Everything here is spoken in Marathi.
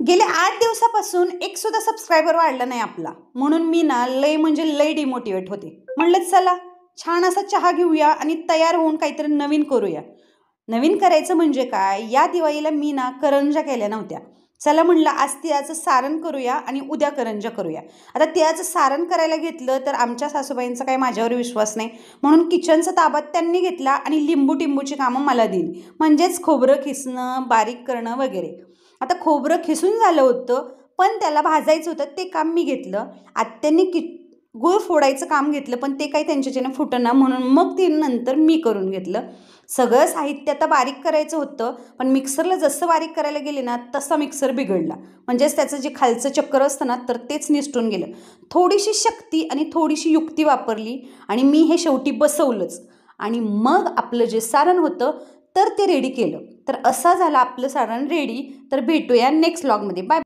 गेल्या 8 दिवसापासून एक सुद्धा सबस्क्रायबर वाढला नाही आपला. म्हणून मी ना लय म्हणजे लय डिमोटिवेट होते. म्हणलं चला छान असा चहा घेऊया आणि तयार होऊन काहीतरी नवीन करूया. नवीन करायचं म्हणजे काय, या दिवाळीला मी ना करंज्या केल्या नव्हत्या. चला म्हणलं आज तिळाचं सारण करूया आणि उद्या करंज्या करूया. आता तिळाचं सारण करायला घेतलं तर आमच्या सासूबाईंचा काही माझ्यावर विश्वास नाही. म्हणून किचनचा ताबा त्यांनी घेतला आणि लिंबू टिंबूची कामं मला दिली. म्हणजेच खोबरं खिसणं, बारीक करणं वगैरे. आता खोबरं खिसून झालं होतं, पण त्याला भाजायचं होतं ते काम मी घेतलं. आत्यांनी गूळ फोडायचं काम घेतलं, पण ते काही त्यांच्याच्यानं फुटेना म्हणून मग ते नंतर मी करून घेतलं. सगळं साहित्य आता बारीक करायचं होतं, पण मिक्सरला जसं बारीक करायला गेले ना तसा मिक्सर बिघडला. म्हणजेच त्याचं जे खालचं चक्कर असतं ना तर तेच निसटून गेलं. थोडीशी शक्ती आणि थोडीशी युक्ती वापरली आणि मी हे शेवटी बसवलंच. आणि मग आपलं जे सारण होतं तर ते रेडी केलं. तर असा झाला आपलं सारण रेडी. तर भेटूया नेक्स्ट व्लॉगमध्ये. बाय.